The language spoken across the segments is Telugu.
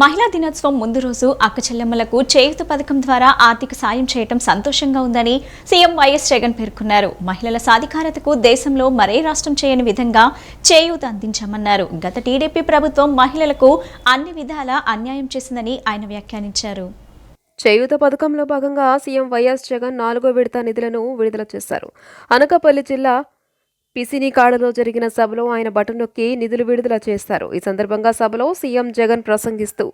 మహిళా దినోత్సవం ముందు రోజు అక్క చెల్లెమ్మలకు చేయూత పథకం ద్వారా ఆర్థిక సాయం చేయడం సంతోషంగా ఉందని సీఎం వైఎస్ జగన్ పేర్కొన్నారు. మహిళల సాధికారతకు దేశంలో మరే రాష్ట్రం చేయని విధంగా చేయూత అందించామన్నారు. గత టీడీపీ ప్రభుత్వం మహిళలకు అన్ని విధాలా అన్యాయం చేసిందని ఆయన వ్యాఖ్యానించారు. చేయూత పథకంలో భాగంగా సీఎం వైఎస్ జగన్ 4వ విడత నిధులను విడుదల చేశారు. అనకాపల్లి జిల్లా పిసినికాడలో జరిగిన సభలో ఆయన బటన్ నొక్కి నిధులు విడుదల చేశారు. ఈ సందర్భంగా సభలో సీఎం జగన్ ప్రసంగిస్తూ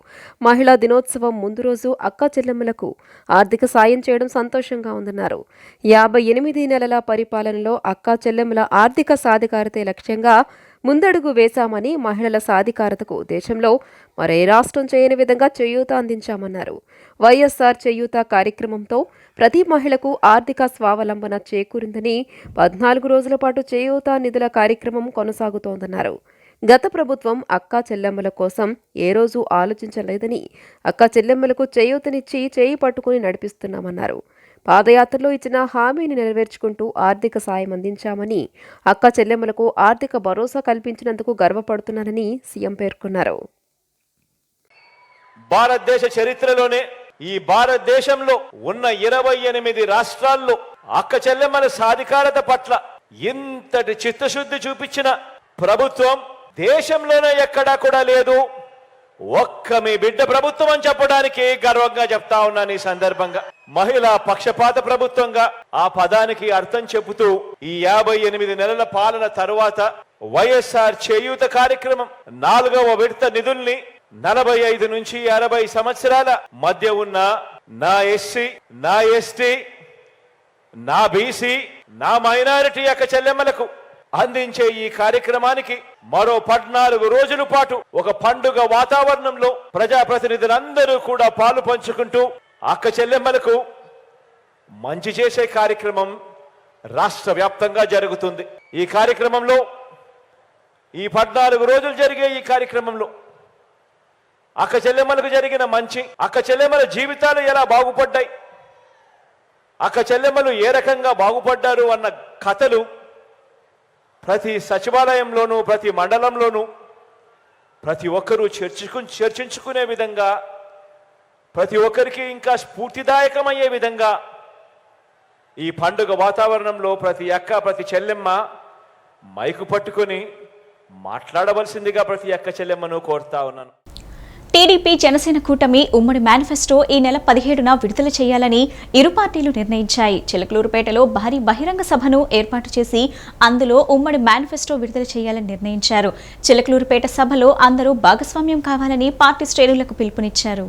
మహిళా దినోత్సవం ముందు రోజు అక్క చెల్లెమ్మలకు ఆర్థిక సాయం చేయడం సంతోషంగా ఉందన్నారు. 58 నెలల పరిపాలనలో అక్క చెల్లెమ్మల ఆర్థిక సాధికారతే లక్ష్యంగా ముందడుగు వేశామని, మహిళల సాధికారతకు దేశంలో మరే రాష్ట్రం చేయని విధంగా చేయూత అందించామన్నారు. వైఎస్ఆర్ చేయూత కార్యక్రమంతో ప్రతి మహిళకు ఆర్థిక స్వావలంబన చేకూరిందని, 14 రోజుల పాటు చేయూత నిధుల కార్యక్రమం కొనసాగుతోందన్నారు. గత ప్రభుత్వం అక్కా చెల్లెమ్మల కోసం ఏ రోజు ఆలోచించలేదని, అక్కా చెల్లెమ్మలకు చేయూతనిచ్చి చేయి పట్టుకుని నడిపిస్తున్నామన్నారు. పాదయాత్రలో ఇచ్చిన హామీని నెరవేర్చుకుంటూ ఆర్థిక సాయం అందించామని, అక్క చెల్లెమ్మలకు ఆర్థిక భరోసా కల్పించినందుకు గర్వపడుతున్నానని సీఎం పేర్కొన్నారు. భారతదేశ చరిత్రలోనే ఈ భారతదేశంలో ఉన్న 28 రాష్ట్రాల్లో అక్క చెల్లెమ్మల సాధికారత పట్ల ఇంతటి చిత్తశుద్ధి చూపించిన ప్రభుత్వం దేశంలోనే ఎక్కడా కూడా లేదు. ఒక్క మీ బిడ్డ ప్రభుత్వం అని చెప్పడానికి గర్వంగా చెప్తా ఉన్నాను. ఈ సందర్భంగా మహిళా పక్షపాత ప్రభుత్వంగా ఆ పదానికి అర్థం చెబుతూ ఈ 58 నెలల పాలన తరువాత వైఎస్ఆర్ చేయూత కార్యక్రమం 4వ విడత నిధుల్ని 45 నుంచి 60 సంవత్సరాల మధ్య ఉన్న నా ఎస్సీ, నా ఎస్టీ, నా బీసీ, నా మైనారిటీ అక్క చెల్లెమ్మలకు అందించే ఈ కార్యక్రమానికి మరో 14 రోజుల పాటు ఒక పండుగ వాతావరణంలో ప్రజాప్రతినిధులందరూ కూడా పాలు పంచుకుంటూ అక్క చెల్లెమ్మలకు మంచి చేసే కార్యక్రమం రాష్ట్ర వ్యాప్తంగా జరుగుతుంది. ఈ కార్యక్రమంలో ఈ 14 రోజులు జరిగే ఈ కార్యక్రమంలో అక్క చెల్లెమ్మలకు జరిగిన మంచి, అక్క చెల్లెమ్మల జీవితాలు ఎలా బాగుపడ్డాయి, అక్క చెల్లెమ్మలు ఏ రకంగా బాగుపడ్డారు అన్న కథలు ప్రతి సచివాలయంలోనూ, ప్రతి మండలంలోనూ ప్రతి ఒక్కరూ చర్చించుకునే విధంగా, ప్రతి ఒక్కరికి ఇంకా స్ఫూర్తిదాయకమయ్యే విధంగా ఈ పండుగ వాతావరణంలో ప్రతి అక్క, ప్రతి చెల్లెమ్మ మైకు పట్టుకొని మాట్లాడవలసిందిగా ప్రతి అక్క చెల్లెమ్మను కోరుతా ఉన్నాను. టీడీపీ జనసేన కూటమి ఉమ్మడి మేనిఫెస్టో ఈ నెల 17న విడుదల చేయాలని ఇరు పార్టీలు నిర్ణయించాయి. చిలకలూరుపేటలో భారీ బహిరంగ సభను ఏర్పాటు చేసి అందులో ఉమ్మడి మేనిఫెస్టో విడుదల చేయాలని నిర్ణయించారు. చిలకలూరుపేట సభలో అందరూ భాగస్వామ్యం కావాలని పార్టీ శ్రేణులకు పిలుపునిచ్చారు.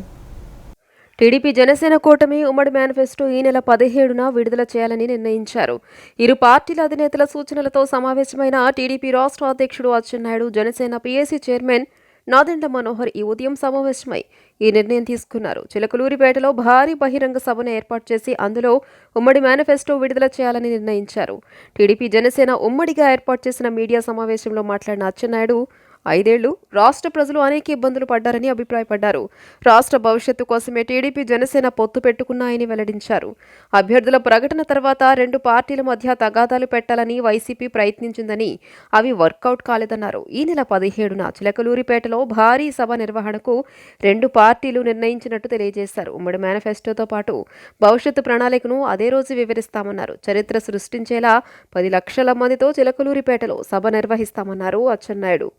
టీడీపీ జనసేన కూటమి ఉమ్మడి మేనిఫెస్టో ఈ నెల 17న విడుదల చేయాలని నిర్ణయించారు. ఇరు పార్టీల అధినేతల సూచనలతో సమావేశమైన టీడీపీ రాష్ట్ర అధ్యక్షుడు అచ్చెన్నాయుడు, జనసేన పీఏసీ చైర్మన్ నాదెండ్ల మనోహర్ ఈ ఉదయం సమావేశమై ఈ నిర్ణయం తీసుకున్నారు. చిలకలూరిపేటలో భారీ బహిరంగ సభను ఏర్పాటు చేసి అందులో ఉమ్మడి మేనిఫెస్టో విడుదల చేయాలని నిర్ణయించారు. టీడీపీ జనసేన ఉమ్మడిగా ఏర్పాటు చేసిన మీడియా సమావేశంలో మాట్లాడిన అచ్చెన్నాయుడు, 5 ఏళ్లు రాష్ట్ర ప్రజలు అనేక ఇబ్బందులు పడ్డారని అభిప్రాయపడ్డారు. రాష్ట్ర భవిష్యత్తు కోసమే టీడీపీ జనసేన పొత్తు పెట్టుకున్నాయని వెల్లడించారు. అభ్యర్థుల ప్రకటన తర్వాత 2 పార్టీల మధ్య తగాదాలు పెట్టాలని వైసీపీ ప్రయత్నించిందని, అవి వర్కౌట్ కాలేదన్నారు. ఈ నెల 17న చిలకలూరిపేటలో భారీ సభ నిర్వహణకు 2 పార్టీలు నిర్ణయించినట్టు తెలియజేశారు. ఉమ్మడి మేనిఫెస్టోతో పాటు భవిష్యత్తు ప్రణాళికను అదే రోజు వివరిస్తామన్నారు. చరిత్ర సృష్టించేలా 10 లక్షల మందితో చిలకలూరిపేటలో సభ నిర్వహిస్తామన్నారు అచ్చెన్నాయుడు.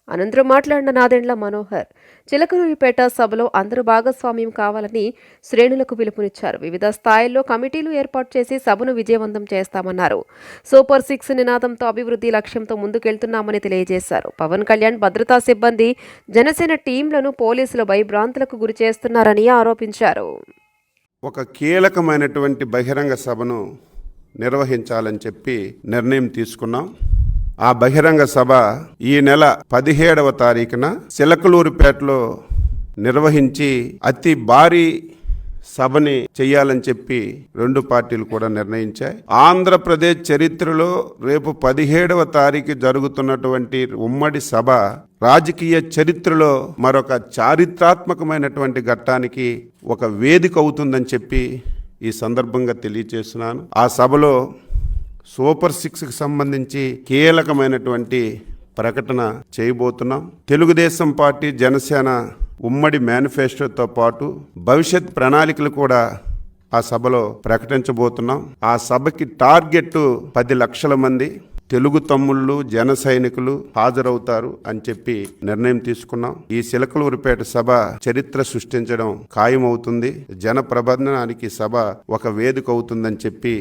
అనంతరం మాట్లాడిన నాదెండ్ల మనోహర్, చిలకలూరిపేట సభలో అందరూ భాగస్వామ్యం కావాలని శ్రేణులకు పిలుపునిచ్చారు. వివిధ స్థాయిల్లో కమిటీలు ఏర్పాటు చేసి సభను విజయవంతం చేస్తామన్నారు. సూపర్ 6 నినాదంతో అభివృద్ధి లక్ష్యంతో ముందుకెళ్తున్నామని తెలియజేశారు. పవన్ కళ్యాణ్ భద్రతా సిబ్బంది, జనసేన టీంలను పోలీసులు భయభ్రాంతులకు గురి చేస్తున్నారని ఆరోపించారు. ఒక కీలకమైనటువంటి బహిరంగ సభను నిర్వహించాలని చెప్పి నిర్ణయం తీసుకున్నాం. ఆ బహిరంగ సభ ఈ నెల 17వ తారీఖున చిలకలూరిపేటలో నిర్వహించి అతి భారీ సభని చెయ్యాలని చెప్పి 2 పార్టీలు కూడా నిర్ణయించాయి. ఆంధ్రప్రదేశ్ చరిత్రలో రేపు 17వ తారీఖు జరుగుతున్నటువంటి ఉమ్మడి సభ రాజకీయ చరిత్రలో మరొక చారిత్రాత్మకమైనటువంటి ఘట్టానికి ఒక వేదిక అవుతుందని చెప్పి ఈ సందర్భంగా తెలియజేస్తున్నాను. ఆ సభలో సూపర్ 6కి సంబంధించి కీలకమైనటువంటి ప్రకటన చేయబోతున్నాం. తెలుగుదేశం పార్టీ, జనసేన ఉమ్మడి మేనిఫెస్టోతో పాటు భవిష్యత్ ప్రణాళికలు కూడా ఆ సభలో ప్రకటించబోతున్నాం. ఆ సభకి టార్గెట్ 10 లక్షల మంది తెలుగు తమ్ముళ్ళు, జన సైనికులు హాజరవుతారు అని చెప్పి నిర్ణయం తీసుకున్నాం. ఈ సిలకలూరిపేట సభ చరిత్ర సృష్టించడం ఖాయమవుతుంది. జన ప్రబంధనానికి సభ ఒక వేదిక అవుతుందని చెప్పి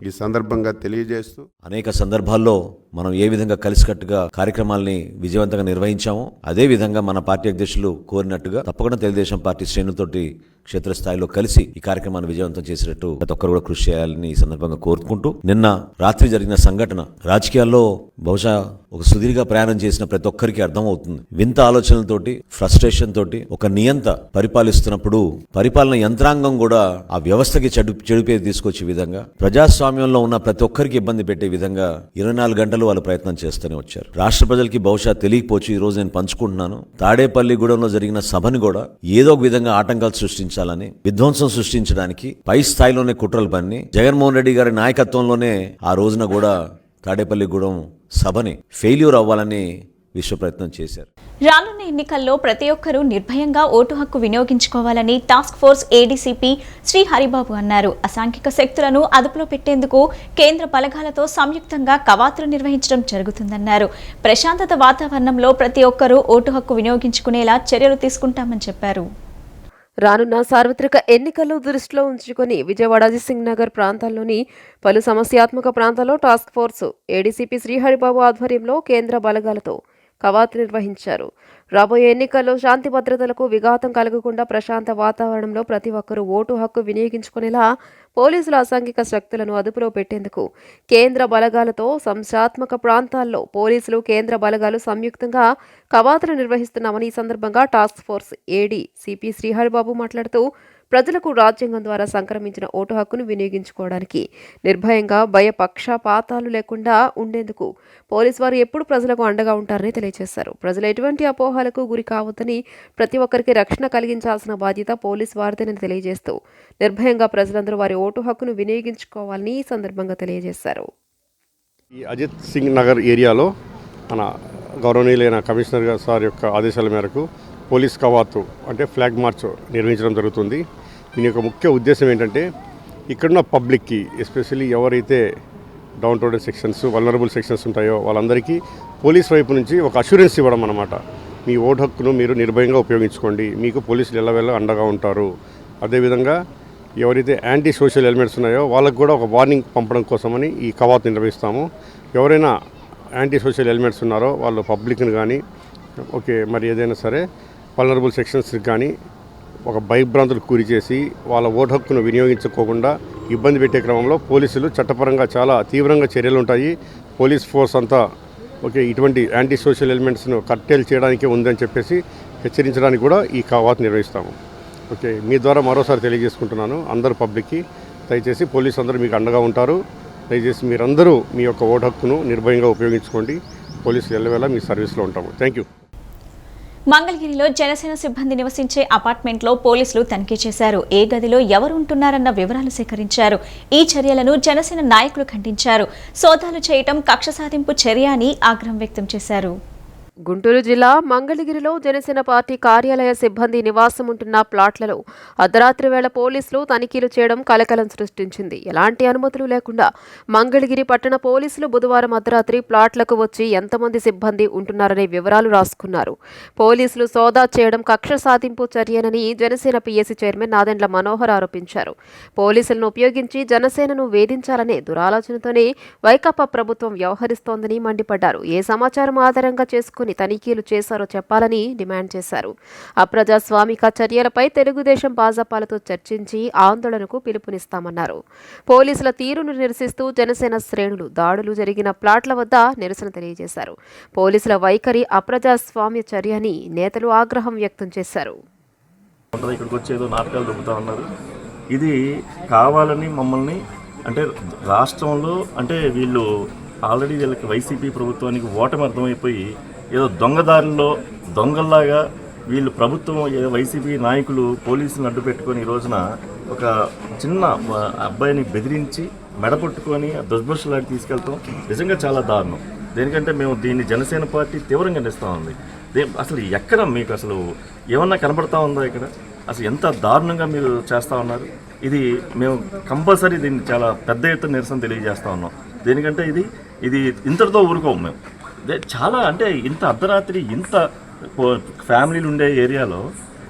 ఈ సందర్భంగా తెలియజేస్తూ, అనేక సందర్భాల్లో మనం ఏ విధంగా కలిసికట్టుగా కార్యక్రమాల్ని విజయవంతంగా నిర్వహించామో అదే విధంగా మన పార్టీ అధ్యక్షులు కోరినట్టుగా తప్పకుండా తెలుగుదేశం పార్టీ శ్రేణులతోటి క్షేత్రస్థాయిలో కలిసి ఈ కార్యక్రమాన్ని విజయవంతం చేసేటట్టు ప్రతి ఒక్కరు కూడా కృషి చేయాలని ఈ సందర్భంగా కోరుకుంటూ, నిన్న రాత్రి జరిగిన సంఘటన రాజకీయాల్లో బహుశా ఒక సుదీర్ఘ ప్రయాణం చేసిన ప్రతి ఒక్కరికి అర్థమవుతుంది. వింత ఆలోచనలతోటి, ఫ్రస్ట్రేషన్ తోటి ఒక నియంత పరిపాలిస్తున్నప్పుడు పరిపాలన యంత్రాంగం కూడా ఆ వ్యవస్థకి చెడుపేరు తీసుకొచ్చే విధంగా, ప్రజాస్వామ్యంలో ఉన్న ప్రతి ఒక్కరికి ఇబ్బంది పెట్టే విధంగా 24 గంటలు వాళ్ళు ప్రయత్నం చేస్తూనే వచ్చారు. రాష్ట్ర ప్రజలకి బహుశా తెలియకపోవచ్చు, ఈ రోజు నేను పంచుకుంటున్నాను. తాడేపల్లిగూడెంలో జరిగిన సభని కూడా ఏదో ఒక విధంగా ఆటంకాలు సృష్టించాలని, విధ్వంసం సృష్టించడానికి పై స్థాయిలోనే కుట్రలు పన్ని జగన్మోహన్ రెడ్డి గారి నాయకత్వంలోనే ఆ రోజున కూడా తాడేపల్లిగూడెం సభని ఫెయిల్యూర్ అవ్వాలని విశ్వ ప్రయత్నం చేశారు. రానున్న ఎన్నికల్లో ప్రతి ఒక్కరూ నిర్భయంగా ఓటు హక్కు వినియోగించుకోవాలని task force ADCP Shri Haribabu అన్నారు. అసాంఘిక శక్తులను అదుపులో పెట్టేందుకు కేంద్ర బలగాలతో సంయుక్తంగా కవాతులు నిర్వహించడం జరుగుతుందన్నారు. ప్రశాంతత వాతావరణంలో ప్రతి ఒక్కరూ ఓటు హక్కు వినియోగించుకునేలా చర్యలు తీసుకుంటామని చెప్పారు. రానున్న సార్వత్రిక ఎన్నికలు దృష్టిలో ఉంచుకొని విజయవాడ అజిత్ సింగ్ నగర్ ప్రాంతాల్లోని పలు సమస్యాత్మక ప్రాంతాల్లో టాస్క్ ఫోర్స్ ఏడీసీపీ శ్రీహరిబాబు ఆధ్వర్యంలో కేంద్ర బలగాలతో కవాతు నిర్వహించారు. రాబోయే ఎన్నికల్లో శాంతి భద్రతలకు విఘాతం కలగకుండా ప్రశాంత వాతావరణంలో ప్రతి ఒక్కరూ ఓటు హక్కు వినియోగించుకునేలా పోలీసులు అసాంఘిక శక్తులను అదుపులో పెట్టేందుకు కేంద్ర బలగాలతో సంస్థాత్మక ప్రాంతాల్లో పోలీసులు, కేంద్ర బలగాలు సంయుక్తంగా కవాతులు నిర్వహిస్తున్నామని ఈ సందర్భంగా టాస్క్ ఫోర్స్ ఏడీ సిపి శ్రీహరిబాబు మాట్లాడుతూ, ప్రజలకు రాజ్యాంగం ద్వారా సంక్రమించిన ఓటు హక్కును వినియోగించుకోవడానికి నిర్భయంగా భయపక్షపాతాలు లేకుండా ఉండేందుకు పోలీసు వారు ఎప్పుడు ప్రజలకు అండగా ఉంటారని తెలియజేశారు. ప్రజలు ఎటువంటి అపోహలకు గురి కావద్దని, ప్రతి ఒక్కరికి రక్షణ కలిగించాల్సిన బాధ్యత పోలీసు వారిదేనని తెలియజేస్తూ నిర్భయంగా ప్రజలందరూ వారి ఓటు హక్కును వినియోగించుకోవాలని ఈ సందర్భంగా తెలియజేశారు. ఈ అజిత్ సింగ్ నగర్ ఏరియాలో మన గౌరవనీయులైన కమిషనర్ సార్ యొక్క ఆదేశాల మేరకు పోలీస్ కవాతు అంటే ఫ్లాగ్ మార్చ్ నిర్వహించడం జరుగుతుంది. దీని యొక్క ముఖ్య ఉద్దేశం ఏంటంటే, ఇక్కడున్న పబ్లిక్కి ఎస్పెషల్లీ ఎవరైతే down town sections, vulnerable sections ఉంటాయో వాళ్ళందరికీ పోలీస్ వైపు నుంచి ఒక అష్యూరెన్స్ ఇవ్వడం అన్నమాట. మీ ఓటు హక్కును మీరు నిర్భయంగా ఉపయోగించుకోండి, మీకు పోలీసులు ఎల్లవేళ అండగా ఉంటారు. అదేవిధంగా ఎవరైతే యాంటీ సోషల్ ఎలిమెంట్స్ ఉన్నాయో వాళ్ళకు కూడా ఒక వార్నింగ్ పంపడం కోసమని ఈ కవాతు నిర్వహిస్తాము. ఎవరైనా యాంటీ సోషల్ ఎలిమెంట్స్ ఉన్నారో వాళ్ళు పబ్లిక్ని కానీ మరి ఏదైనా సరే వల్నరబుల్ సెక్షన్స్కి కానీ ఒక భయభ్రాంతులకు గురి చేసి వాళ్ళ ఓటు హక్కును వినియోగించుకోకుండా ఇబ్బంది పెట్టే క్రమంలో పోలీసులు చట్టపరంగా చాలా తీవ్రంగా చర్యలు ఉంటాయి. పోలీస్ ఫోర్స్ అంతా ఇటువంటి యాంటీ సోషల్ ఎలిమెంట్స్ను కట్టేలు చేయడానికే ఉందని చెప్పేసి హెచ్చరించడానికి కూడా ఈ కవాతు నిర్వహిస్తాము. మీ ద్వారా మరోసారి తెలియజేసుకుంటున్నాను, అందరూ పబ్లిక్కి దయచేసి పోలీసు అందరూ మీకు అండగా ఉంటారు. దయచేసి మీరందరూ మీ యొక్క ఓటు హక్కును నిర్భయంగా ఉపయోగించుకోండి. పోలీసులు ఎల్లవేళ మీ సర్వీస్లో ఉంటాము. Thank you. మంగళగిరిలో జనసేన సిబ్బంది నివసించే అపార్ట్మెంట్లో పోలీసులు తనిఖీ చేశారు. ఏ గదిలో ఎవరు ఉంటున్నారన్న వివరాలు సేకరించారు. ఈ చర్యలను జనసేన నాయకులు ఖండించారు. సోదాలు చేయటం కక్ష సాధింపు చర్య అని ఆగ్రహం వ్యక్తం చేశారు. గుంటూరు జిల్లా మంగళగిరిలో జనసేన పార్టీ కార్యాలయ సిబ్బంది నివాసం ఉంటున్న ప్లాట్లలో అర్ధరాత్రి వేళ పోలీసులు తనిఖీలు చేయడం కలకలం సృష్టించింది. ఎలాంటి అనుమతులు లేకుండా మంగళగిరి పట్టణ పోలీసులు బుధవారం అర్ధరాత్రి ప్లాట్లకు వచ్చి ఎంతమంది సిబ్బంది ఉంటున్నారనే వివరాలు రాసుకున్నారు. పోలీసులు సోదా చేయడం కక్ష సాధింపు చర్యనని జనసేన పీఎస్సీ చైర్మన్ నాదెండ్ల మనోహర్ ఆరోపించారు. పోలీసులను ఉపయోగించి జనసేనను వేధించాలనే దురాలోచనతోనే వైకాపా ప్రభుత్వం వ్యవహరిస్తోందని మండిపడ్డారు. ఏ సమాచారం ఆధారంగా చేసుకుని తనిఖీలు చేశారో చెప్పాలని డిమాండ్ చేశారు. అప్రజాస్వామిక చర్యలపై తెలుగుదేశం భాజపాలతో చర్చించి ఆందోళనకు పిలుపునిస్తామన్నారు. పోలీసుల తీరును నిరసిస్తూ జనసేన శ్రేణులు దాడులు జరిగిన ప్లాట్ల వద్ద నిరసన తెలియజేశారు. పోలీసుల వైఖరి అప్రజాస్వామ్య చర్య అని నేతలు ఆగ్రహం వ్యక్తం చేశారు. ఇక్కడికి వచ్చేదో నాటకాలు దొబ్బుతా ఉన్నారు. ఇది కావాలని మమ్మల్ని అంటే రాష్ట్రంలో అంటే వీళ్ళు ఆల్రెడీ వీళ్ళకి వైసీపీ ప్రభుత్వానికి ఓటమి అర్థమైపోయి ఏదో దొంగదారుల్లో దొంగల్లాగా వీళ్ళు ప్రభుత్వం వైసీపీ నాయకులు పోలీసులను అడ్డు పెట్టుకొని ఈ రోజున ఒక చిన్న అబ్బాయిని బెదిరించి మెడపట్టుకొని దుష్భర్షలాడి తీసుకెళ్తాం నిజంగా చాలా దారుణం. దేనికంటే మేము దీన్ని జనసేన పార్టీ తీవ్రంగా నిలుస్తూ ఉంది. అసలు ఎక్కడ మీకు అసలు ఏమన్నా కనపడతా ఉందా ఇక్కడ? అసలు ఎంత దారుణంగా మీరు చేస్తూ ఉన్నారు. ఇది మేము కంపల్సరీ దీన్ని చాలా పెద్ద ఎత్తున నిరసన తెలియజేస్తూ ఉన్నాం. దేనికంటే ఇది ఇంతటితో ఊరుకోము మేము. చాలా అంటే ఇంత అర్ధరాత్రి ఇంత ఫ్యామిలీలు ఉండే ఏరియాలో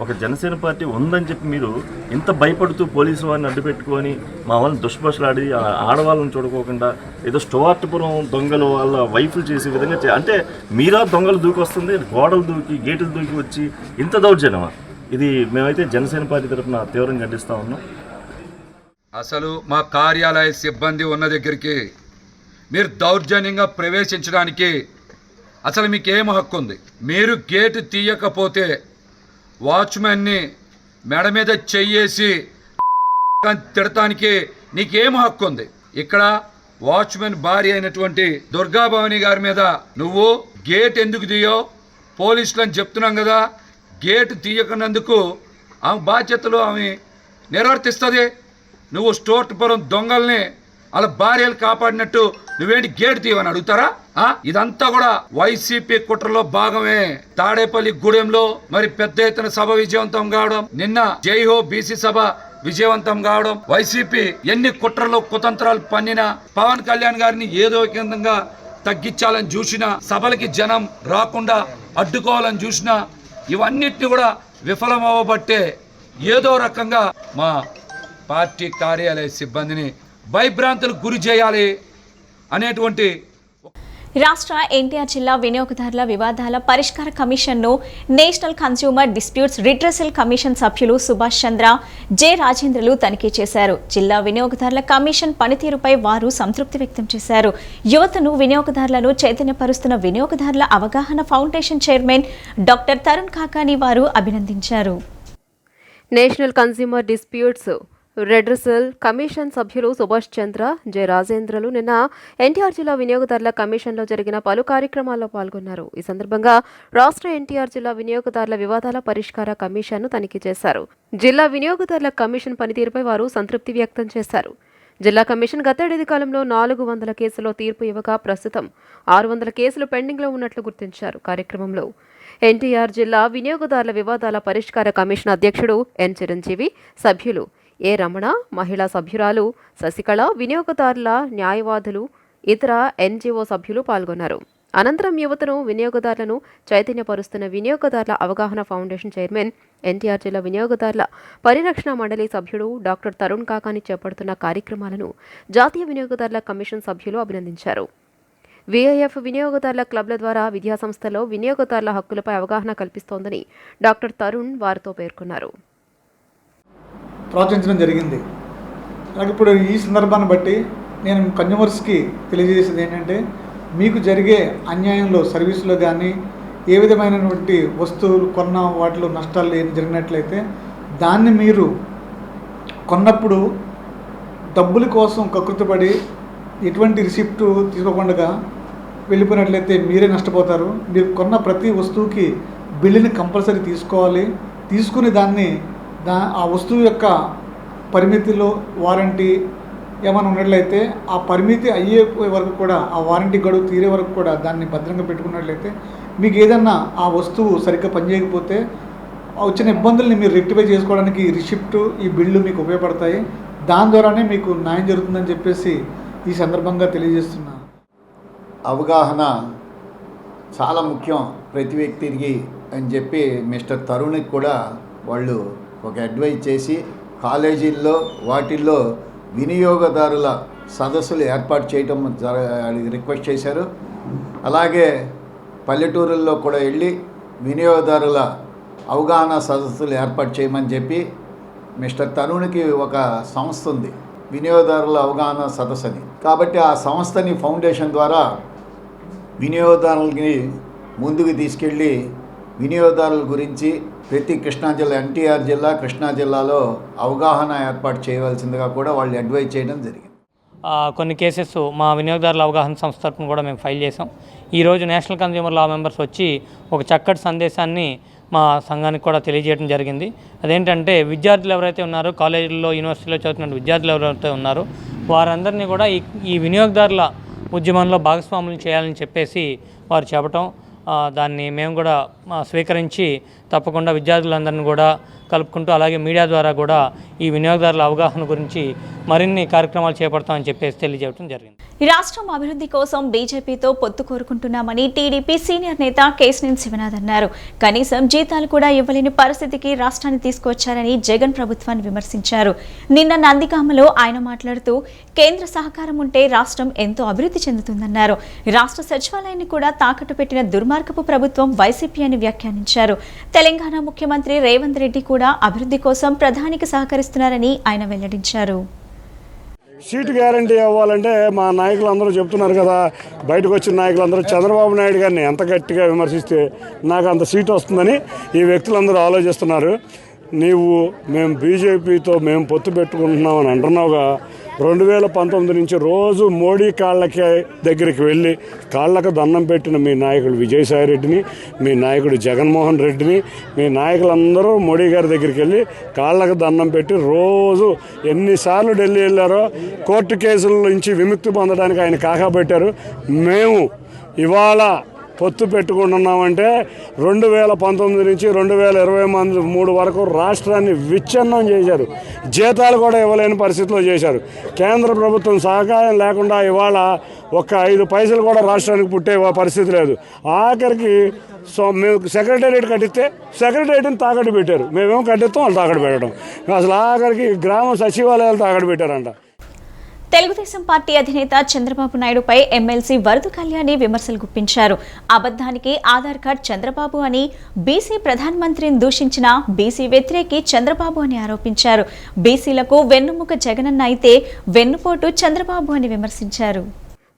ఒక జనసేన పార్టీ ఉందని చెప్పి మీరు ఇంత భయపడుతూ పోలీసు వారిని అడ్డుపెట్టుకొని మా వాళ్ళని దుష్భాషలాడి ఆడవాళ్ళని చూడుకోకుండా ఏదో స్టోర్పురం దొంగలు వాళ్ళ వైఫ్లు చేసే విధంగా అంటే మీరా దొంగలు దూకి వస్తుంది, గోడలు దూకి గేటులు దూకి వచ్చి ఇంత దౌర్జన్యమా? ఇది మేమైతే జనసేన పార్టీ తరఫున తీవ్రంగా ఖండిస్తూ ఉన్నాం. అసలు మా కార్యాలయ సిబ్బంది ఉన్న దగ్గరికి మీరు దౌర్జన్యంగా ప్రవేశించడానికి అసలు మీకు ఏం హక్కు ఉంది? మీరు గేటు తీయకపోతే వాచ్మెన్ని మెడ మీద చెయ్యేసి తిడటానికి నీకేం హక్కు ఉంది? ఇక్కడ వాచ్మెన్ భార్య అయినటువంటి దుర్గాభవాని గారి మీద నువ్వు గేట్ ఎందుకు తీయో పోలీసులని చెప్తున్నాం కదా. గేటు తీయకున్నందుకు ఆమె బాధ్యతలు ఆమె నిర్వర్తిస్తుంది. నువ్వు స్టోర్పురం దొంగల్ని వాళ్ళ భార్యలు కాపాడినట్టు నువ్వేంటి గేటు తీయమని అడుగుతారా? ఇదంతా కూడా వైసీపీ కుట్రలో భాగమే. తాడేపల్లి గూడెంలో మరి పెద్ద ఎత్తున సభ విజయవంతం కావడం, నిన్న జై హో బీసీ సభ విజయవంతం కావడం, వైసీపీ ఎన్ని కుట్రలో కుతంత్రాలు పన్నినా పవన్ కళ్యాణ్ గారిని ఏదో విధంగా తగ్గించాలని చూసినా, సభలకి జనం రాకుండా అడ్డుకోవాలని చూసినా, ఇవన్నిటిని కూడా విఫలమవ్వబట్టే ఏదో రకంగా మా పార్టీ కార్యాలయ సిబ్బందిని భయభ్రాంతులకు గురి చేయాలి అనేటువంటి రాష్ట్ర ఎన్టీఆర్ జిల్లా వినియోగదారుల వివాదాల పరిష్కార కమిషన్ను national consumer disputes redressal commission సభ్యులు సుభాష్ చంద్ర, జె రాజేంద్రలు తనిఖీ చేశారు. జిల్లా వినియోగదారుల కమిషన్ పనితీరుపై వారు సంతృప్తి వ్యక్తం చేశారు. యువతను వినియోగదారులను చైతన్యపరుస్తున్న వినియోగదారుల అవగాహన foundation chairman doctor Tarun Kakani వారు అభినందించారు. National consumer disputes redressal commission సభ్యులు సుభాష్ చంద్ర, జె రాజేంద్రలు నిన్న ఎన్టీఆర్ జిల్లా వినియోగదారుల కమిషన్లో జరిగిన పలు కార్యక్రమాల్లో పాల్గొన్నారు. ఈ సందర్భంగా రాష్ట్ర ఎన్టీఆర్ జిల్లా వినియోగదారుల వివాదాల పరిష్కార కమిషన్ను తనిఖీ చేశారు. జిల్లా వినియోగదారుల కమిషన్ పనితీరుపై వారు సంతృప్తి వ్యక్తం చేశారు. జిల్లా కమిషన్ గతేడాది కాలంలో 400 కేసుల్లో తీర్పు ఇవ్వగా ప్రస్తుతం 600 కేసులు పెండింగ్లో ఉన్నట్లు గుర్తించారు. కార్యక్రమంలో ఎన్టీఆర్ జిల్లా వినియోగదారుల వివాదాల పరిష్కార కమిషన్ అధ్యక్షుడు ఎన్ చిరంజీవి, సభ్యులు ఏ రమణ, మహిళా సభ్యురాలు శశికళ, వినియోగదారుల న్యాయవాదులు, ఇతర ఎన్జీఓ సభ్యులు పాల్గొన్నారు. అనంతరం యువతను వినియోగదారులను చైతన్యపరుస్తున్న వినియోగదారుల అవగాహన ఫౌండేషన్ చైర్మన్, ఎన్టీఆర్ జిల్లా వినియోగదారుల పరిరక్షణ మండలి సభ్యుడు డాక్టర్ తరుణ్ కాకాని చేపడుతున్న కార్యక్రమాలను జాతీయ వినియోగదారుల కమిషన్ సభ్యులు అభినందించారు. విఐఎఫ్ వినియోగదారుల క్లబ్ల ద్వారా విద్యాసంస్థల్లో వినియోగదారుల హక్కులపై అవగాహన కల్పిస్తోందని డాక్టర్ తరుణ్ వారితో పేర్కొన్నారు. ప్రోత్సహించడం జరిగింది. నాకు ఇప్పుడు ఈ సందర్భాన్ని బట్టి నేను కన్జ్యూమర్స్కి తెలియజేసేది ఏంటంటే, మీకు జరిగే అన్యాయంలో సర్వీసులో కానీ ఏ విధమైనటువంటి వస్తువులు కొన్న వాటిలో నష్టాలు ఏమి జరిగినట్లయితే దాన్ని మీరు కొన్నప్పుడు డబ్బుల కోసం కకృతిపడి ఎటువంటి రిసిప్ట్ తీసుకోకుండా వెళ్ళిపోయినట్లయితే మీరే నష్టపోతారు. మీరు కొన్న ప్రతి వస్తువుకి బిల్లుని కంపల్సరీ తీసుకోవాలి. తీసుకుని దాన్ని ఆ వస్తువు యొక్క పరిమితిలో వారంటీ ఏమైనా ఉన్నట్లయితే ఆ పరిమితి అయ్యే వరకు కూడా, ఆ వారంటీ గడువు తీరే వరకు కూడా దాన్ని భద్రంగా పెట్టుకున్నట్లయితే మీకు ఏదన్నా ఆ వస్తువు సరిగ్గా పనిచేయకపోతే వచ్చిన ఇబ్బందుల్ని మీరు రెక్టిఫై చేసుకోవడానికి రిసిప్ట్, ఈ బిల్లు మీకు ఉపయోగపడతాయి. దాని ద్వారానే మీకు న్యాయం జరుగుతుందని చెప్పేసి ఈ సందర్భంగా తెలియజేస్తున్నాను. అవగాహన చాలా ముఖ్యం ప్రతి వ్యక్తికి అని చెప్పి మిస్టర్ తరుణ్కి కూడా వాళ్ళు ఒక అడ్వైజ్ చేసి కాలేజీల్లో వాటిల్లో వినియోగదారుల సదస్సులు ఏర్పాటు చేయడం రిక్వెస్ట్ చేశారు. అలాగే పల్లెటూరుల్లో కూడా వెళ్ళి వినియోగదారుల అవగాహన సదస్సులు ఏర్పాటు చేయమని చెప్పి మిస్టర్ తరుణ్కి ఒక సంస్థ ఉంది, వినియోగదారుల అవగాహన సదస్సు అని. కాబట్టి ఆ సంస్థని ఫౌండేషన్ ద్వారా వినియోగదారులకి ముందుకు తీసుకెళ్ళి వినియోగదారుల గురించి ప్రతి కృష్ణా జిల్లా, ఎన్టీఆర్ జిల్లా, కృష్ణా జిల్లాలో అవగాహన ఏర్పాటు చేయవలసిందిగా కూడా వాళ్ళు అడ్వైజ్ చేయడం జరిగింది. కొన్ని కేసెస్ మా వినియోగదారుల అవగాహన సంస్థ తరఫున కూడా మేము ఫైల్ చేసాం. ఈరోజు నేషనల్ కన్స్యూమర్ లా మెంబర్స్ వచ్చి ఒక చక్కటి సందేశాన్ని మా సంఘానికి కూడా తెలియజేయడం జరిగింది. అదేంటంటే విద్యార్థులు ఎవరైతే ఉన్నారో, కాలేజీల్లో యూనివర్సిటీలో చదువుతున్న విద్యార్థులు ఎవరైతే ఉన్నారో వారందరినీ కూడా ఈ వినియోగదారుల ఉద్యమంలో భాగస్వాములు చేయాలని చెప్పేసి వారు చెప్పటం, దాన్ని మేము కూడా స్వీకరించి తప్పకుండా విద్యార్థులందరినీ కూడా కలుపుకుంటూ అలాగే మీడియా ద్వారా కూడా ఈ వినియోగదారుల అవగాహన గురించి మరిన్ని కార్యక్రమాలు చేపడతామని చెప్పేసి తెలియజేయడం జరిగింది. రాష్ట్రం అభివృద్ధి కోసం బీజేపీతో పొత్తు కోరుకుంటున్నామని టీడీపీ సీనియర్ నేత కేశినేని శివనాథ్ అన్నారు. కనీసం జీతాలు కూడా ఇవ్వలేని పరిస్థితికి రాష్ట్రాన్ని తీసుకొచ్చారని జగన్ ప్రభుత్వాన్ని విమర్శించారు. నిన్న నందిగామలో ఆయన మాట్లాడుతూ కేంద్ర సహకారం ఉంటే రాష్ట్రం ఎంతో అభివృద్ధి చెందుతుందన్నారు. రాష్ట్ర సచివాలయాన్ని కూడా తాకట్టు పెట్టిన దుర్మార్గపు ప్రభుత్వం వైసీపీ అని వ్యాఖ్యానించారు. తెలంగాణ ముఖ్యమంత్రి రేవంత్ రెడ్డి కూడా అభివృద్ధి కోసం ప్రధానికి సహకరిస్తున్నారని ఆయన వెల్లడించారు. సీటు గ్యారంటీ అవ్వాలంటే మా నాయకులు అందరూ చెప్తున్నారు కదా, బయటకు వచ్చిన నాయకులందరూ చంద్రబాబు నాయుడు గారిని ఎంత గట్టిగా విమర్శిస్తే నాకు అంత సీటు వస్తుందని ఈ వ్యక్తులందరూ ఆలోచిస్తున్నారు. మేము బీజేపీతో మేము పొత్తు పెట్టుకుంటున్నామని అంటున్నావుగా, 2019 నుంచి రోజు మోడీ కాళ్ళకి దగ్గరికి వెళ్ళి కాళ్ళకు దండం పెట్టిన మీ నాయకుడు విజయసాయి రెడ్డిని, మీ నాయకుడు జగన్మోహన్ రెడ్డిని, మీ నాయకులందరూ మోడీ గారి దగ్గరికి వెళ్ళి కాళ్ళకు దండం పెట్టి రోజు ఎన్నిసార్లు ఢిల్లీ వెళ్ళారో, కోర్టు కేసుల నుంచి విముక్తి పొందడానికి ఆయన కాకపెట్టారు. మేము ఇవాళ పొత్తు పెట్టుకుంటున్నామంటే 2019 నుంచి 2023 వరకు రాష్ట్రాన్ని విచ్ఛిన్నం చేశారు. జీతాలు కూడా ఇవ్వలేని పరిస్థితిలో చేశారు. కేంద్ర ప్రభుత్వం సహకారం లేకుండా ఇవాళ ఒక్క 5 పైసలు కూడా రాష్ట్రానికి పుట్టే పరిస్థితి లేదు. ఆఖరికి మేము సెక్రటేరియట్ కట్టిస్తే సెక్రటేరియట్ని తాకట్టు పెట్టారు. మేమేమో కట్టిస్తాం, వాళ్ళు తాకట్టు పెట్టడం. అసలు ఆఖరికి గ్రామ సచివాలయాలు తాకట్టు పెట్టారంట. తెలుగుదేశం పార్టీ అధినేత చంద్రబాబు నాయుడుపై ఎమ్మెల్సీ వరదు కళ్యాణి విమర్శలు గుప్పించారు. అబద్ధానికి ఆధార్ కార్డ్ చంద్రబాబు అని, బీసీ ప్రధానమంత్రిని దూషించిన బీసీ వ్యతిరేకి చంద్రబాబు అని ఆరోపించారు. బీసీలకు వెన్నుముక జగనన్న అయితే వెన్నుపోటు చంద్రబాబు అని విమర్శించారు.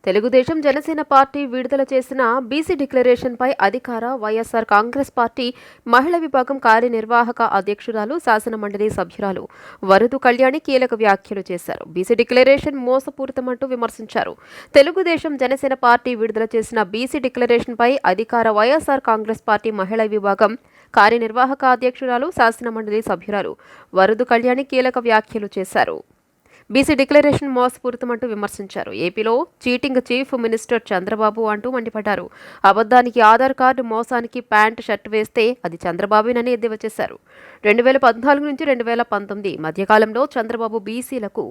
తెలుగుదేశం జనసేన పార్టీ విడుదల చేసిన బీసీ డిక్లరేషన్పై అధికార వైఎస్ఆర్ కాంగ్రెస్ పార్టీ మహిళా విభాగం కార్యనిర్వాహక అధ్యక్షురాలు శాసనమండలి సభ్యురాలు వరదు కళ్యాణి కీలక వ్యాఖ్యలు చేశారు. బీసీ డిక్లరేషన్ మోసపూరితమంటూ విమర్శించారు. తెలుగుదేశం జనసేన పార్టీ విడుదల చేసిన బీసీ డిక్లరేషన్పై అధికార వైఎస్ఆర్ కాంగ్రెస్ పార్టీ మహిళా విభాగం కార్యనిర్వాహక అధ్యక్షురాలు శాసనమండలి సభ్యురాలు వరదు కళ్యాణి కీలక వ్యాఖ్యలు చేశారు. బీసీ డిక్లరేషన్ మోసపూరితమంటూ విమర్శించారు. ఏపీలో చీటింగ్ చీఫ్ మినిస్టర్ చంద్రబాబు అంటూ మండిపడ్డారు. అబద్ధానికి ఆధార్ కార్డు, మోసానికి ప్యాంట్ షర్ట్ వేస్తే అది చంద్రబాబునని ఎద్దేవా చేశారు. 2014 నుంచి 2019 మధ్యకాలంలో చంద్రబాబు బీసీలకు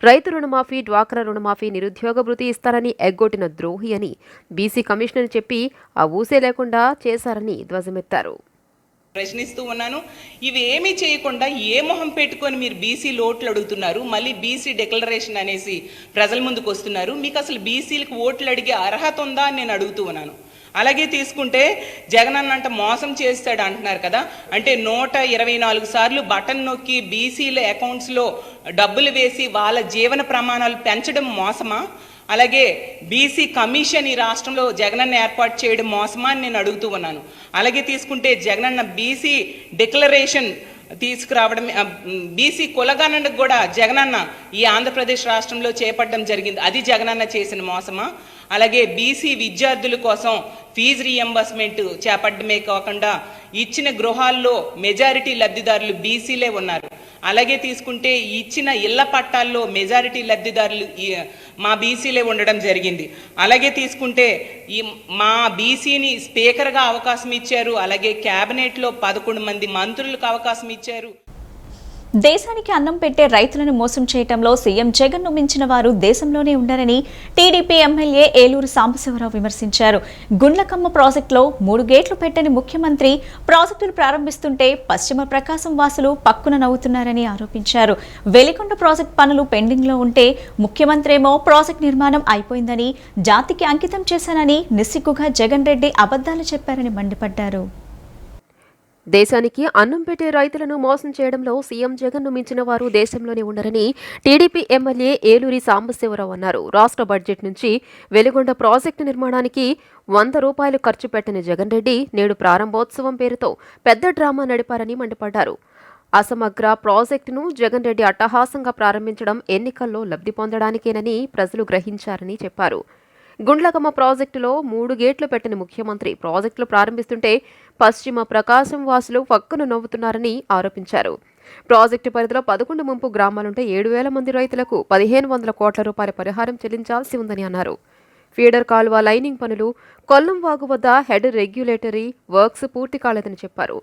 రైతు రుణమాఫీ, డ్వాక్రా రుణమాఫీ, నిరుద్యోగ భృతి ఇస్తారని ఎగ్గొట్టిన ద్రోహి అని బీసీ కమిషనర్ చెప్పి ఆ ఊసే లేకుండా చేశారని ధ్వజమెత్తారు. ప్రశ్నిస్తూ ఉన్నాను. ఇవి ఏమీ చేయకుండా ఏ మొహం పెట్టుకొని మీరు బీసీ ఓట్లు అడుగుతున్నారు, మళ్ళీ బీసీ డిక్లరేషన్ అనేసి ప్రజల ముందుకు వస్తున్నారు. మీకు అసలు బీసీలకు ఓట్లు అడిగే అర్హత ఉందా అని నేను అడుగుతూ ఉన్నాను. అలాగే తీసుకుంటే జగన్ అన్నంట మోసం చేస్తాడు అంటున్నారు కదా, అంటే 124 సార్లు బటన్ నొక్కి బీసీల అకౌంట్స్లో డబ్బులు వేసి వాళ్ళ జీవన ప్రమాణాలు పెంచడం మోసమా? అలాగే బీసీ కమిషన్ ఈ రాష్ట్రంలో జగనన్న ఏర్పాటు చేయడం మోసమా అని నేను అడుగుతూ ఉన్నాను. అలాగే తీసుకుంటే జగనన్న బీసీ డిక్లరేషన్ తీసుకురావడం, బీసీ కులగణనకు కూడా జగనన్న ఈ ఆంధ్రప్రదేశ్ రాష్ట్రంలో చేపట్టడం జరిగింది, అది జగనన్న చేసిన మోసమా? అలాగే బీసీ విద్యార్థుల కోసం ఫీజు రీఎంబర్స్మెంట్ చేపట్టడమే కాకుండా ఇచ్చిన గృహాల్లో మెజారిటీ లబ్ధిదారులు బీసీలే ఉన్నారు. అలాగే తీసుకుంటే ఇచ్చిన ఇళ్ల పట్టాల్లో మెజారిటీ లబ్ధిదారులు మా బీసీలే ఉండడం జరిగింది. అలాగే తీసుకుంటే మా బీసీని స్పీకర్గా అవకాశం ఇచ్చారు. అలాగే క్యాబినెట్లో 11 మంది మంత్రులకు అవకాశం ఇచ్చారు. దేశానికి అన్నం పెట్టే రైతులను మోసం చేయటంలో సీఎం జగన్ను మించిన వారు దేశంలోనే ఉండరని టీడీపీ ఎమ్మెల్యే ఏలూరు సాంబశివరావు విమర్శించారు. గుండ్లకమ్మ ప్రాజెక్టులో 3 గేట్లు పెట్టని ముఖ్యమంత్రి ప్రాజెక్టులు ప్రారంభిస్తుంటే పశ్చిమ ప్రకాశం వాసులు పక్కున నవ్వుతున్నారని ఆరోపించారు. వెలికొండ ప్రాజెక్టు పనులు పెండింగ్లో ఉంటే ముఖ్యమంత్రేమో ప్రాజెక్టు నిర్మాణం అయిపోయిందని, జాతికి అంకితం చేశానని నిస్సిగ్గుగా జగన్ రెడ్డి అబద్ధాలు చెప్పారని మండిపడ్డారు. దేశానికి అన్నం పెట్టే రైతులను మోసం చేయడంలో సీఎం జగన్ను మించిన వారు దేశంలోనే ఉండరని టీడీపీ ఎమ్మెల్యే ఏలూరి సాంబశివరావు అన్నారు. రాష్ట్ర బడ్జెట్ నుంచి వెలిగొండ ప్రాజెక్టు నిర్మాణానికి 100 రూపాయలు ఖర్చు పెట్టని జగన్ రెడ్డి నేడు ప్రారంభోత్సవం పేరుతో పెద్ద డ్రామా నడిపారని మండిపడ్డారు. అసమగ్ర ప్రాజెక్టును జగన్ రెడ్డి అట్టహాసంగా ప్రారంభించడం ఎన్నికల్లో లబ్ధి పొందడానికేనని ప్రజలు గ్రహించారని చెప్పారు. గుండ్లకమ్మ ప్రాజెక్టులో 3 గేట్లు పెట్టిన ముఖ్యమంత్రి ప్రాజెక్టులు ప్రారంభిస్తుంటే పశ్చిమ ప్రకాశం వాసులు పక్కన నవ్వుతున్నారని ఆరోపించారు. ప్రాజెక్టు పరిధిలో 11 ముంపు గ్రామాలుంటే 7,000 మంది రైతులకు 1,500 కోట్ల రూపాయల పరిహారం చెల్లించాల్సి ఉందని అన్నారు. ఫీడర్ కాలువ లైనింగ్ పనులు, కొల్లం వాగు వద్ద హెడ్ రెగ్యులేటరీ వర్క్స్ పూర్తి కాలేదని చెప్పారు.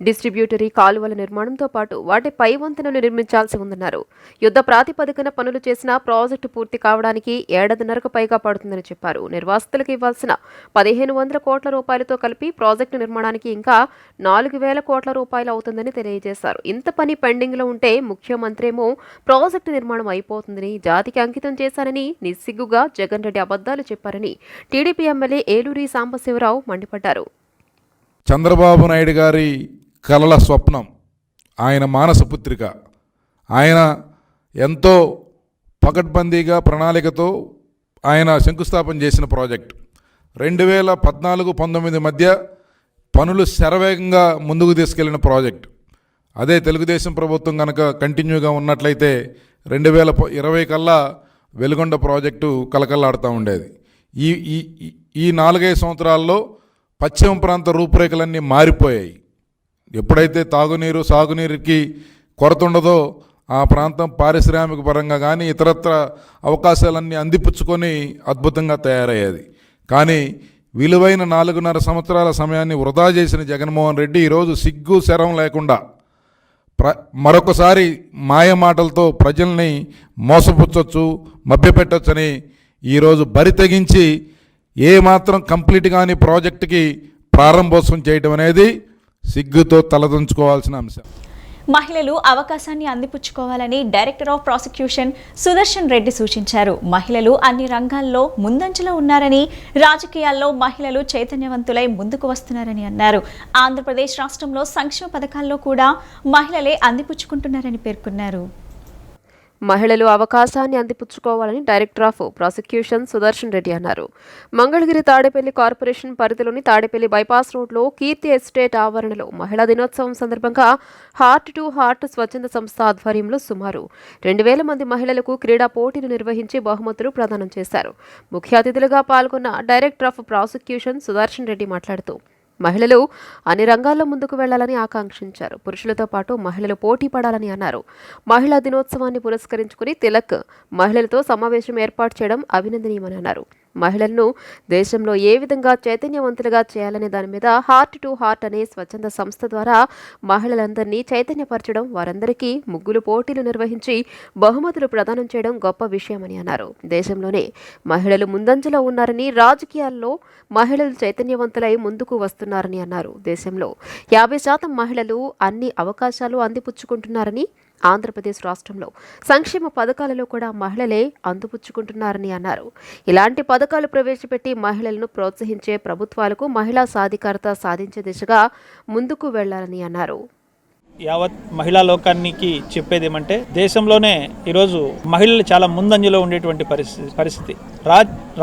డిస్ట్రిబ్యూటరీ కాలువల నిర్మాణంతో పాటు వాటి పై వంతెనలు నిర్మించాల్సి ఉందన్నారు. యుద్ధ ప్రాతిపదికన పనులు చేసిన ప్రాజెక్టు పూర్తి కావడానికి 1.5 పైగా పడుతుందని చెప్పారు. నిర్వాసితులకు ఇవ్వాల్సిన 1500 కోట్ల రూపాయలతో కలిపి ప్రాజెక్టు నిర్మాణానికి ఇంకా 4000 కోట్ల రూపాయలు అవుతుందని తెలియజేశారు. ఇంత పని పెండింగ్లో ఉంటే ముఖ్యమంత్రి ఏమో ప్రాజెక్టు నిర్మాణం అయిపోతుందని, జాతికి అంకితం చేశానని నిస్సిగ్గుగా జగన్ రెడ్డి అబద్దాలు చెప్పారని టీడీపీ ఎమ్మెల్యే ఏలూరి సాంబశివరావు మండిపడ్డారు. చంద్రబాబు నాయుడు గారి కలల స్వప్నం, ఆయన మానసపుత్రిక, ఆయన ఎంతో పకడ్బందీగా ప్రణాళికతో ఆయన శంకుస్థాపన చేసిన ప్రాజెక్టు 2014-19 మధ్య పనులు శరవేగంగా ముందుకు తీసుకెళ్లిన ప్రాజెక్టు. అదే తెలుగుదేశం ప్రభుత్వం కనుక కంటిన్యూగా ఉన్నట్లయితే 2020 కల్లా వెలుగొండ ప్రాజెక్టు కలకల్లాడుతూ ఉండేది. ఈ 4-5 సంవత్సరాల్లో పశ్చిమ ప్రాంత రూపురేఖలన్నీ మారిపోయాయి. ఎప్పుడైతే తాగునీరు సాగునీరుకి కొరత ఉండదో ఆ ప్రాంతం పారిశ్రామిక పరంగా కానీ ఇతరత్ర అవకాశాలన్నీ అందిపుచ్చుకొని అద్భుతంగా తయారయ్యేది. కానీ విలువైన 4.5 సంవత్సరాల సమయాన్ని వృధా చేసిన జగన్మోహన్ రెడ్డి ఈరోజు సిగ్గు శరం లేకుండా మరొకసారి మాయ మాటలతో ప్రజల్ని మోసపుచ్చొచ్చు, మభ్యపెట్టొచ్చని ఈరోజు బరి తెగించి ఏమాత్రం కంప్లీట్ కాని ప్రాజెక్టుకి ప్రారంభోత్సవం చేయడం అనేది సిగ్గుతో తలదించుకోవాల్సిన అంశం. మహిళలు అవకాశాన్ని అందిపుచ్చుకోవాలని director of prosecution Sudarshan Reddy సూచించారు. మహిళలు అన్ని రంగాల్లో ముందంజలో ఉన్నారని, రాజకీయాల్లో మహిళలు చైతన్యవంతులై ముందుకు వస్తున్నారని అన్నారు. ఆంధ్రప్రదేశ్ రాష్ట్రంలో సంక్షేమ పథకాల్లో కూడా మహిళలే అందిపుచ్చుకుంటున్నారని పేర్కొన్నారు. మహిళలు అవకాశాన్ని అందిపుచ్చుకోవాలని director of prosecution Sudarshan Reddy అన్నారు. మంగళగిరి తాడేపల్లి కార్పొరేషన్ పరిధిలోని తాడేపల్లి బైపాస్ రోడ్లో కీర్తి ఎస్టేట్ ఆవరణలో మహిళా దినోత్సవం సందర్భంగా హార్ట్ టు హార్ట్ స్వచ్ఛంద సంస్థ ఆధ్వర్యంలో సుమారు 2000 మంది మహిళలకు క్రీడా పోటీలు నిర్వహించి బహుమతులు ప్రదానం చేశారు. ముఖ్య అతిథులుగా పాల్గొన్న director of prosecution Sudarshan Reddy మాట్లాడుతూ మహిళలు అన్ని రంగాల్లో ముందుకు వెళ్లాలని ఆకాంక్షించారు. పురుషులతో పాటు మహిళలు పోటీ పడాలని అన్నారు. మహిళా దినోత్సవాన్ని పురస్కరించుకుని తిలక్ మహిళలతో సమావేశం ఏర్పాటు చేయడం అభినందనీయమని అన్నారు. మహిళలను దేశంలో ఏ విధంగా చైతన్యవంతులుగా చేయాలనే దాని మీద హార్ట్ టు హార్ట్ అనే స్వచ్ఛంద సంస్థ ద్వారా మహిళలందరినీ చైతన్యపరచడం, వారందరికీ ముగ్గులు పోటీలు నిర్వహించి బహుమతులు ప్రదానం చేయడం గొప్ప విషయమని అన్నారు. దేశంలోనే మహిళలు ముందంజలో ఉన్నారని, రాజకీయాల్లో మహిళలు చైతన్యవంతులై ముందుకు వస్తున్నారని అన్నారు. దేశంలో 50% మహిళలు అన్ని అవకాశాలు అందిపుచ్చుకుంటున్నారని, ఆంధ్రప్రదేశ్ రాష్ట్రంలో సంక్షేమ పథకాలలో కూడా మహిళలే అందిపుచ్చుకుంటున్నారని అన్నారు. ఇలాంటి పథకాలు ప్రవేశపెట్టి మహిళలను ప్రోత్సహించే ప్రభుత్వాలకు మహిళా సాధికారత సాధించే దిశగా ముందుకు వెళ్లాలని అన్నారు. యావత్ మహిళా లోకానికి చెప్పేది ఏమంటే, దేశంలోనే ఈరోజు మహిళలు చాలా ముందంజలో ఉండేటువంటి పరిస్థితి.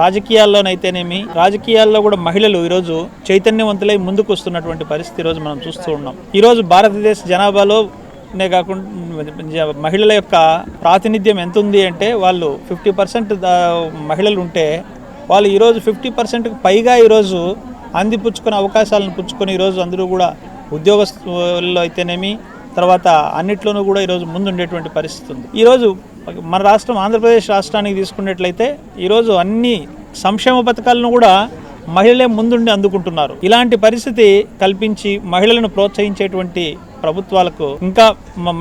రాజకీయాల్లోనైతేనేమి, రాజకీయాల్లో కూడా మహిళలు ఈరోజు చైతన్యవంతులై ముందుకు వస్తున్నటువంటి పరిస్థితి ఈరోజు మనం చూస్తూ ఉన్నాం. ఈరోజు భారతదేశ జనాభాలో కాకుండా మహిళల యొక్క ప్రాతినిధ్యం ఎంత ఉంది అంటే, వాళ్ళు 50% మహిళలు ఉంటే వాళ్ళు ఈరోజు 50%కు పైగా ఈరోజు అందిపుచ్చుకునే అవకాశాలను పుచ్చుకొని ఈరోజు అందరూ కూడా ఉద్యోగస్తుల్లో అయితేనేమి, తర్వాత అన్నిట్లోనూ కూడా ఈరోజు ముందుండేటువంటి పరిస్థితి ఉంది. ఈరోజు మన రాష్ట్రం ఆంధ్రప్రదేశ్ రాష్ట్రానికి తీసుకున్నట్లయితే ఈరోజు అన్ని సంక్షేమ పథకాలను కూడా మహిళలే ముందుండి అందుకుంటున్నారు. ఇలాంటి పరిస్థితి కల్పించి మహిళలను ప్రోత్సహించేటువంటి ప్రభుత్వాలకు ఇంకా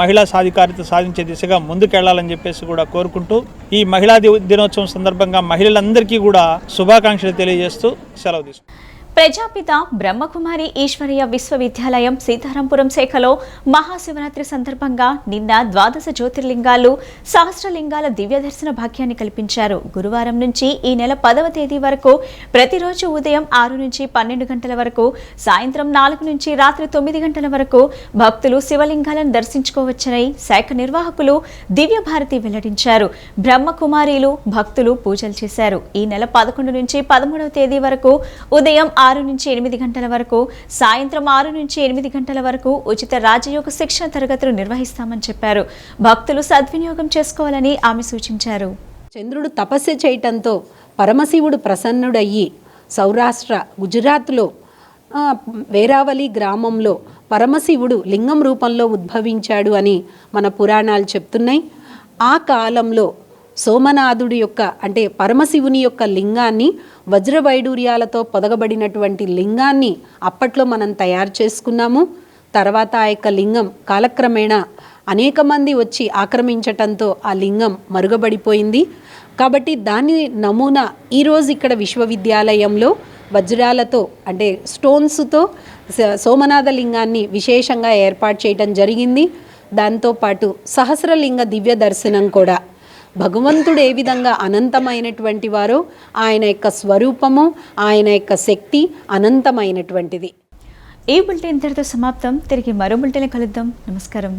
మహిళా సాధికారిత సాధించే దిశగా ముందుకెళ్లాలని చెప్పేసి కూడా కోరుకుంటూ, ఈ మహిళా దినోత్సవం సందర్భంగా మహిళలందరికీ కూడా శుభాకాంక్షలు తెలియజేస్తూ సెలవు తీసుకుంటాం. ప్రజాపిత బ్రహ్మకుమారి ఈశ్వరీయ విశ్వవిద్యాలయం సీతారాంపురం శాఖలో మహాశివరాత్రి సందర్భంగా నిన్న 12 జ్యోతిర్లింగాలు, సహస్రలింగాల దివ్య దర్శన భాగ్యాన్ని కల్పించారు. గురువారం నుంచి ఈ నెల 10వ తేదీ వరకు ప్రతిరోజు ఉదయం 6 నుంచి 12 గంటల వరకు, సాయంత్రం 4 నుంచి రాత్రి 9 గంటల వరకు భక్తులు శివలింగాలను దర్శించుకోవచ్చని శాఖ నిర్వాహకులు దివ్య భారతి వెల్లడించారు. బ్రహ్మకుమారీలు భక్తులు పూజలు చేశారు. ఈ నెల 11 నుంచి 13వ తేదీ వరకు ఉదయం 6 నుంచి 8 గంటల వరకు, సాయంత్రం 6 నుంచి 8 గంటల వరకు ఉచిత రాజయోగ శిక్షణ తరగతులు నిర్వహిస్తామని చెప్పారు. భక్తులు సద్వినియోగం చేసుకోవాలని ఆమె సూచించారు. చంద్రుడు తపస్సు చేయటంతో పరమశివుడు ప్రసన్నుడయ్యి సౌరాష్ట్ర గుజరాత్లో వేరావలి గ్రామంలో పరమశివుడు లింగం రూపంలో ఉద్భవించాడు అని మన పురాణాలు చెప్తున్నాయి. ఆ కాలంలో సోమనాథుడి యొక్క అంటే పరమశివుని యొక్క లింగాన్ని వజ్రవైడూర్యాలతో పొదగబడినటువంటి లింగాన్ని అప్పట్లో మనం తయారు చేసుకున్నాము. తర్వాత ఆ యొక్క లింగం కాలక్రమేణా అనేక మంది వచ్చి ఆక్రమించటంతో ఆ లింగం మరుగబడిపోయింది. కాబట్టి దాని నమూనా ఈరోజు ఇక్కడ విశ్వవిద్యాలయంలో వజ్రాలతో అంటే స్టోన్స్తో సోమనాథ లింగాన్ని విశేషంగా ఏర్పాటు చేయడం జరిగింది. దాంతోపాటు సహస్రలింగ దివ్య దర్శనం కూడా భగవంతుడు ఏ విధంగా అనంతమైనటువంటి వారో ఆయన యొక్క స్వరూపము ఆయన యొక్క శక్తి అనంతమైనటువంటిది. ఈ బులెటిన్ ఇంతటితో సమాప్తం. తిరిగి మరో బులెటిన్ కలుద్దాం. నమస్కారం.